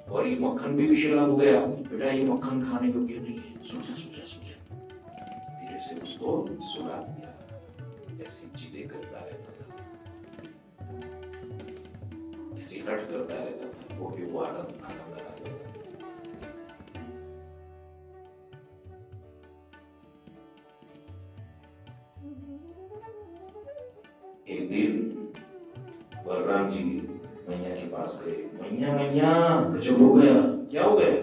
और ये मक्खन भी विषैला हो गया। बेटा ये मक्खन खाने योग्य नहीं है। सोचा सोचा सोचा, धीरे से उसको सुला दिया। ऐसी चीजें करता रहता था, ऐसी हट करता रहता था, वो भी वो आनंद आनंद आ गया। एक दिन बलराम जी मैया के पास गए। मैया मैया गजब हो गया। क्या हो गया?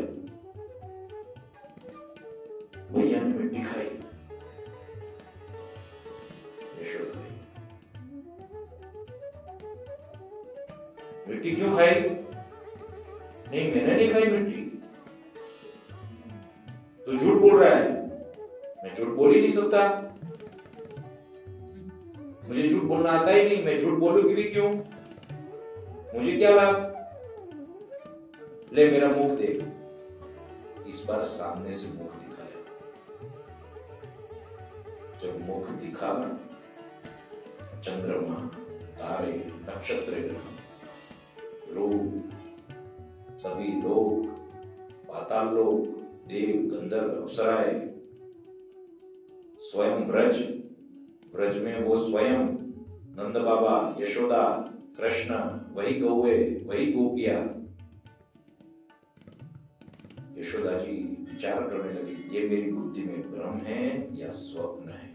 मैया ने मिट्टी खाई। यशोदा ने मिट्टी क्यों खाई? नहीं, मैंने नहीं खाई मिट्टी। तो झूठ बोल रहा है। मैं झूठ बोल ही नहीं सकता, मुझे झूठ बोलना आता ही नहीं। मैं झूठ बोलूंगी भी क्यों? मुझे क्या लाभ? ले मेरा मुख देख। इस बार सामने से मुख दिखाया। जब मुख दिखा, चंद्रमा, तारे, नक्षत्र, लोग, सभी लोग, पाताल लोग, देव, गंधर्व, अप्सराएं, स्वयं ब्रज, ब्रज में वो स्वयं नंद बाबा, यशोदा, कृष्ण, वही गौए, वही गोपिया। यशोदा जी विचार करने लगी, ये मेरी बुद्धि में भ्रम है या स्वप्न है,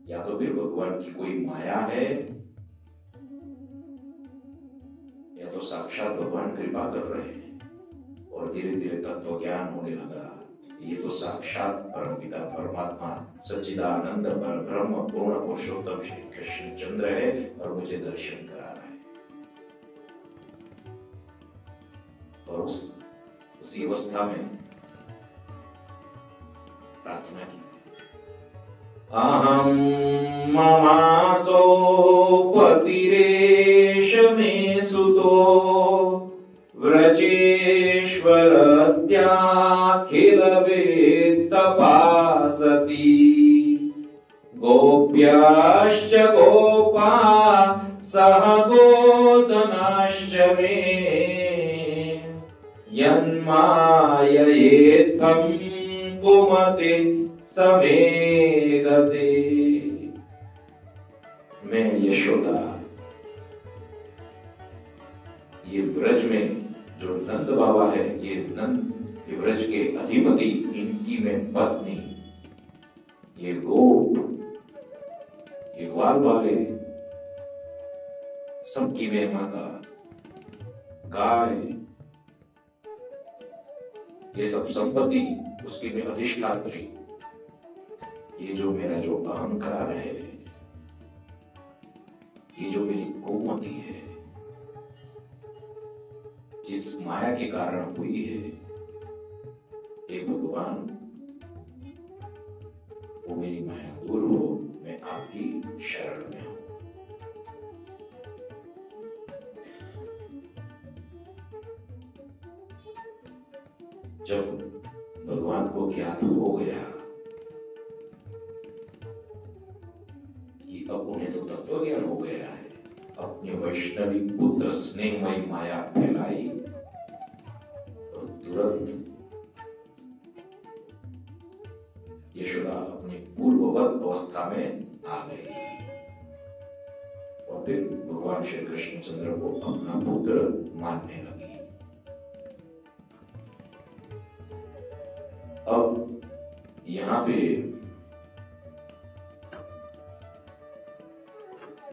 या तो फिर भगवान की कोई माया है, या तो साक्षात भगवान कृपा कर रहे हैं। और धीरे धीरे तत्व ज्ञान होने लगा। ये तो साक्षात परमपिता परमात्मा सच्चिदानंद परब्रह्म पूर्ण पुरुषोत्तम श्री कृष्ण चंद्र है और मुझे दर्शन करा रहा है। और उसी अवस्था में प्रार्थना की, अहम ममासो पतिरेश मे सुतो व्रजेश्वरत्याखिल वेत्तपासति गोप्याश्च गोपा सह गोदनाश्च मे यन्माययेत्थं पुमते समेदते। मैं यशोदा, ये व्रज में जो नंद बाबा है, ये व्रज के अधिपति, इनकी मैं पत्नी, ये गोप, ये ग्वाल वाले, सबकी मैं माता, गाय, ये सब संपत्ति उसकी मैं अधिष्ठात्री। ये जो मेरा जो अहंकार है, ये जो मेरी गोमती है, जिस माया के कारण हुई है, हे भगवान वो मेरी माया दूर हो, मैं आपकी शरण में हूं। जब भगवान को ज्ञात हो गया कि अब उन्हें तो तत्व ज्ञान हो गया है, अपनी वैष्णवी पुत्र स्नेहमयी माया फैलाई और तुरंत यशोदा अपनी पूर्ववत अवस्था में आ गई और फिर भगवान श्री कृष्णचंद्र को अपना पुत्र मानने लगी। अब यहां पे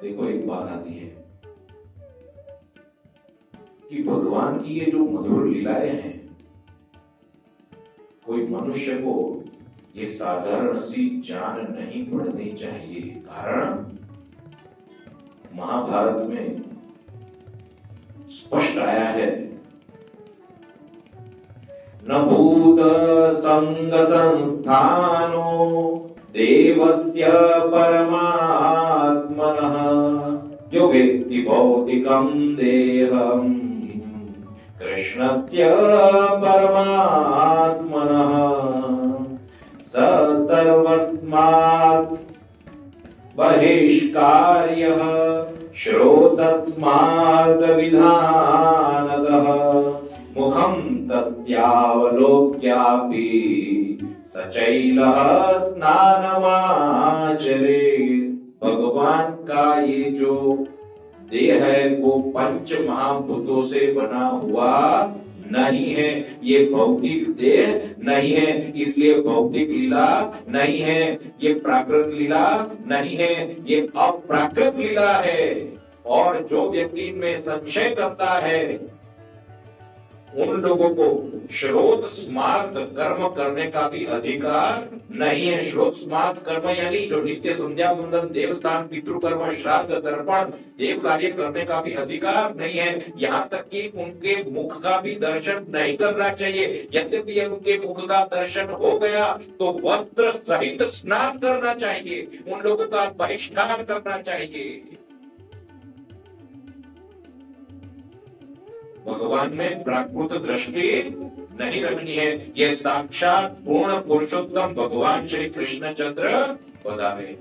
देखो एक बात आती है कि भगवान की ये जो मधुर लीलाएं हैं, कोई मनुष्य को ये साधारण सी जान नहीं पड़नी चाहिए। कारण महाभारत में स्पष्ट आया है, न भूत संगतं स्थानो देवस्य परमात्मनः यो वेत्ति भौतिकं देहं कृष्णस्य परमात्मनः स सर्वस्मात् बहिष्कार्यः श्रोतस्मात् विधानतः मुखं तस्यावलोक्यापि सचैलः स्नानमाचरेत्। भगवान का ये जो देह है वो पंच महाभूतों से बना हुआ नहीं है, ये भौतिक देह नहीं है, इसलिए भौतिक लीला नहीं है, ये प्राकृत लीला नहीं है, ये अप्राकृत लीला है। और जो व्यक्ति इनमें संशय करता है उन लोगों को श्रोत स्मार्त कर्म करने का भी अधिकार नहीं है। श्रोत स्मार्त कर्म यानी जो नित्य संध्या वंदन देवस्थान पितृकर्म श्राद्ध तर्पण देव कार्य करने का भी अधिकार नहीं है। यहाँ तक कि उनके मुख का भी दर्शन नहीं करना चाहिए। यद्यपि उनके मुख का दर्शन हो गया तो वस्त्र सहित स्नान करना चाहिए, उन लोगों का बहिष्कार करना चाहिए। भगवान में प्राकृत दृष्टि नहीं रखनी है। ये साक्षात पूर्ण पुरुषोत्तम भगवान श्री कृष्णचंद्र बतावे।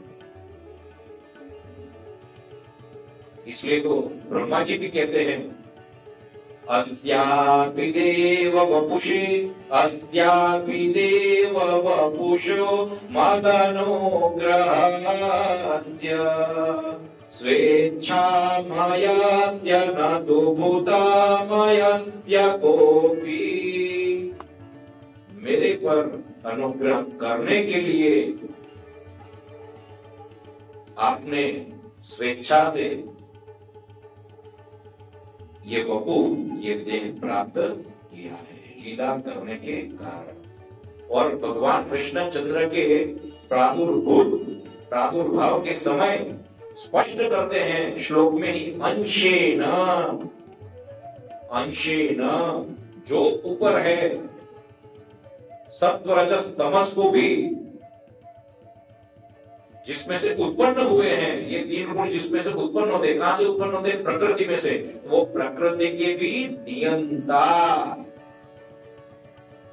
इसलिए तो ब्रह्मा जी भी कहते हैं, अस्यापि देव वपुषि अस्यापि देव वपुषो मदनुग्रहस्य स्वेच्छा मयस्य न तु भूता मयस्य कोपि। मेरे पर अनुग्रह करने के लिए आपने स्वेच्छा से ये वपु ये देह प्राप्त किया है लीला करने के कारण। और भगवान कृष्णचंद्र के प्रादुर्भाव के समय स्पष्ट करते हैं श्लोक में ही, अंशेन अंशेन जो ऊपर है सत्व रजस तमस को भी जिसमें से उत्पन्न हुए हैं, ये तीन गुण जिसमें से उत्पन्न होते, कहां से उत्पन्न होते? प्रकृति में से। वो प्रकृति के भी नियंता,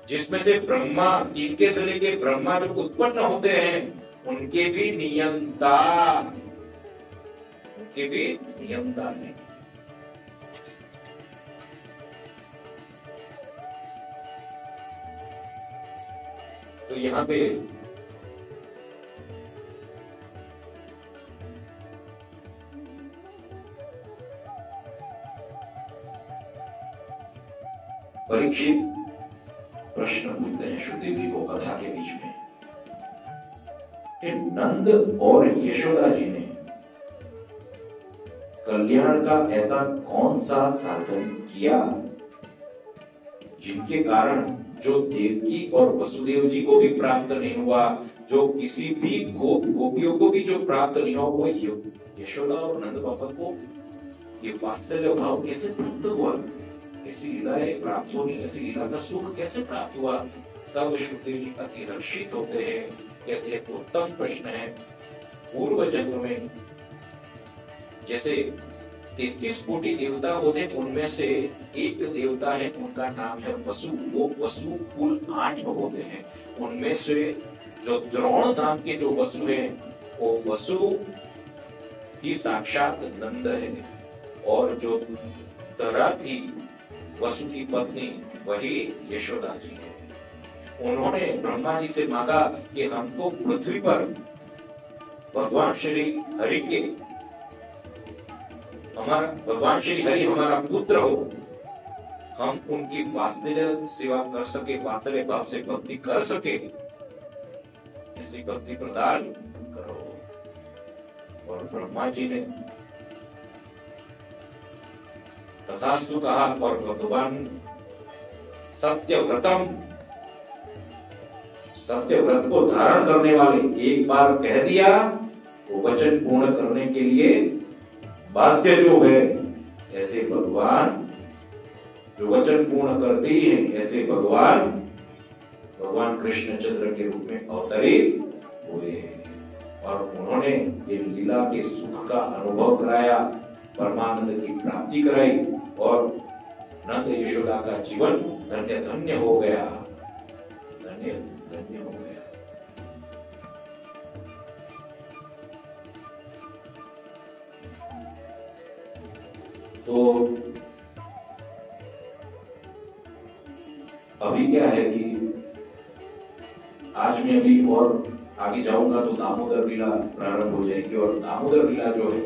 जिसमें से ब्रह्मा तीन से लेके ब्रह्मा जो उत्पन्न होते हैं उनके भी नियंता, उनके भी नियंता नहीं। तो यहां पे परीक्षित प्रश्न पूछते हैं सुखदेव जी को कथा के बीच में कि नंद और यशोदा जी ने कल्याण का ऐसा कौन सा साधन किया जिनके कारण जो देवकी और वसुदेव जी को भी प्राप्त नहीं हुआ, जो किसी भी गोपियों को भी जो प्राप्त नहीं हुआ, वो यशोदा और नंद बाबा को ये वात्सल्य भाव कैसे प्राप्त हुआ? ऐसी लीलाएं प्राप्त होनी, ऐसी लीला का सुख कैसे प्राप्त हुआ? तब सुखदेव जी अति हर्षित होते हैं, कहते हैं उत्तम प्रश्न है। पूर्व जन्म में जैसे 33 कोटि देवता होते हैं, उनमें से एक देवता है, उनका नाम है वसु। वो वसु कुल 8 होते हैं। उनमें से जो द्रोण नाम के जो वसु हैं, वो वसु ही साक्षात नंद है, और जो तरा थी वसु की पत्नी, वही यशोदा जी है। उन्होंने ब्रह्मा जी से मांगा कि हमको पृथ्वी पर भगवान श्री हरि के भगवान श्री हरि हमारा पुत्र हो, हम उनकी वात्सल्य सेवा कर सके, वात्सल्य भाव से भक्ति कर सके, ऐसी भक्ति प्रदान करो। और ब्रह्मा जी ने तथास्तु कहा, और भगवान सत्यव्रतम, सत्यव्रत को धारण करने वाले, एक बार कह दिया वो वचन पूर्ण करने के लिए बाध्य जो है, ऐसे भगवान जो वचन पूर्ण करते ही हैं, ऐसे भगवान कृष्णचंद्र के रूप में अवतरित हुए हैं। और उन्होंने ये लीला के सुख का अनुभव कराया, परमानंद की प्राप्ति कराई, और नंद यशोदा का जीवन धन्य धन्य हो गया, धन्य धन्य हो गया। तो अभी क्या है कि आज मैं अभी और आगे जाऊंगा तो दामोदर लीला प्रारंभ हो जाएगी, और दामोदर लीला जो है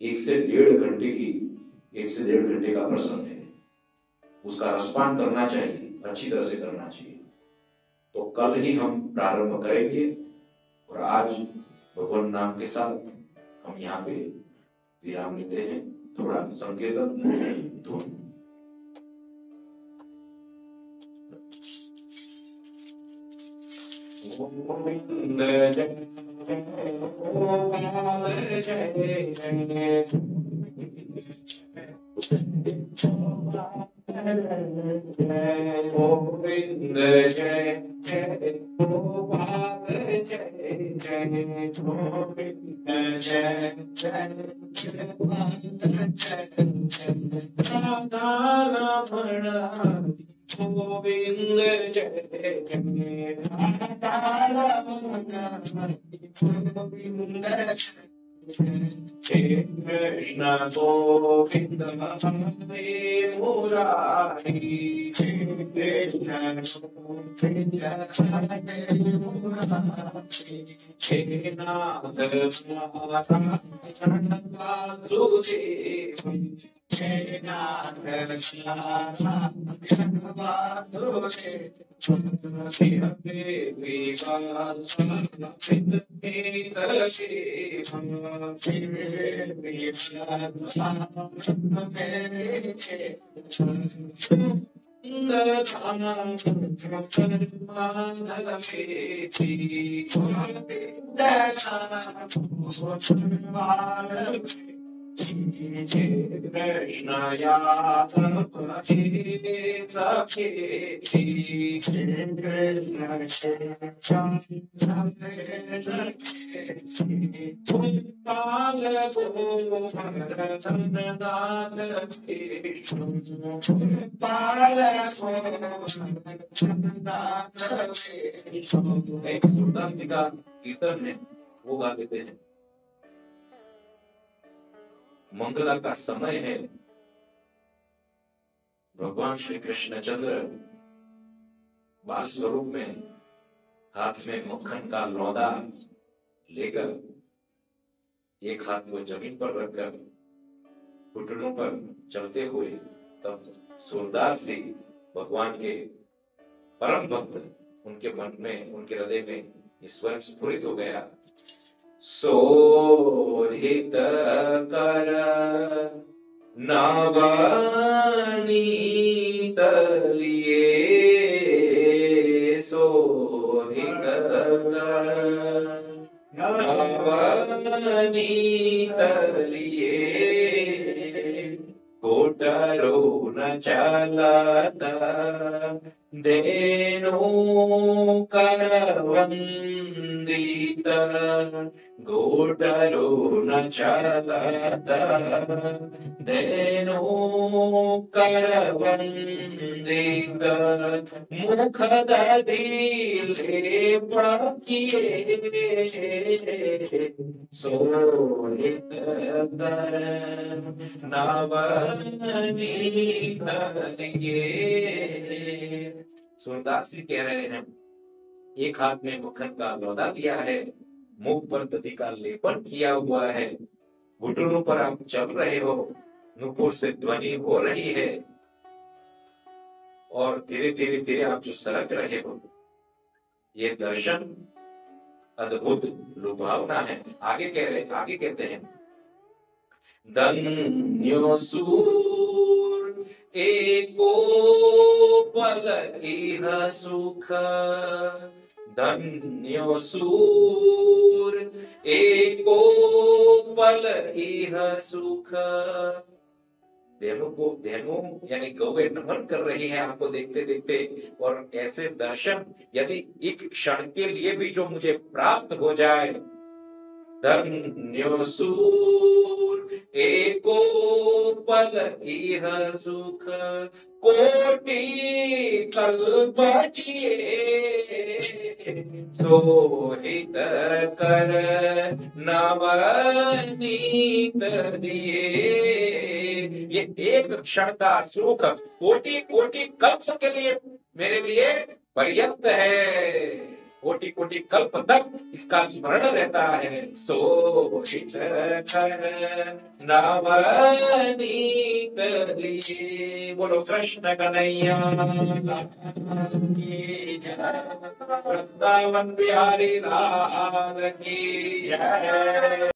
1 से 1.5 घंटे का प्रसंग है। उसका रसपान करना चाहिए, अच्छी तरह से करना चाहिए। तो कल ही हम प्रारंभ करेंगे, और आज भगवान नाम के साथ हम यहाँ पे विराम लेते हैं। थोड़ा संकीर्तन धुन। गोविंद जय गोविंद जय जय गोपाल जय जय गोविंद जय जय राधा रमण गोविंद जय जय राधा रमण गोविंद जय कृष्ण गोविंद हरे मुरारी कृष्ण गोविंद हरे मुरारी हे नाथ वासुदेव हे नाथ कृष्णया कीर्तन है वो गा देते हैं। मंगला का समय है। भगवान श्री कृष्णचंद्र बाल स्वरूप में हाथ में मक्खन का लौंदा लेकर एक हाथ को जमीन पर रखकर घुटनों पर चलते हुए, तब सूरदास जी भगवान के परम भक्त, उनके मन में, उनके हृदय में ये स्वयं स्फुरित हो गया। सोहित कर नवनीत लिए, सोहित कर नवनीत लिए, कोटरो न चलता देनो कर वंदित गोटरो न चलत धेनु कर वंदित मुख दधिले पकिए सोहित कर नवनीत लिए। सूरदास जी कह रहे हैं, एक हाथ में मक्खन का लौदा लिया है, मुख पर दधि का लेपन किया हुआ है, घुटनों पर आप चल रहे हो, नुपुर से ध्वनि हो रही है और धीरे धीरे धीरे आप जो सरक रहे हो, ये दर्शन अद्भुत लुभावना है। आगे कहते हैं, धन्यो सूर एको पल इह सुख, धन्यो सूर एको पल इह सुख। धेनु यानी गौवे नमन कर रही है आपको देखते देखते, और ऐसे दर्शन यदि एक क्षण के लिए भी जो मुझे प्राप्त हो जाए, धन्यो सूर एको पल इह सुख, कोटि कल्प जिए सोहित कर नवनीत दिए। ये एक क्षण का सुख कोटि कोटि कल्प के लिए मेरे लिए पर्याप्त है, कोटि कोटि कल्प तक इसका स्मरण रहता है। सोहित कर नवनीत दिए। बोलो कृष्ण कन्हैया की जय, वृंदावन बिहारी लाल की जय।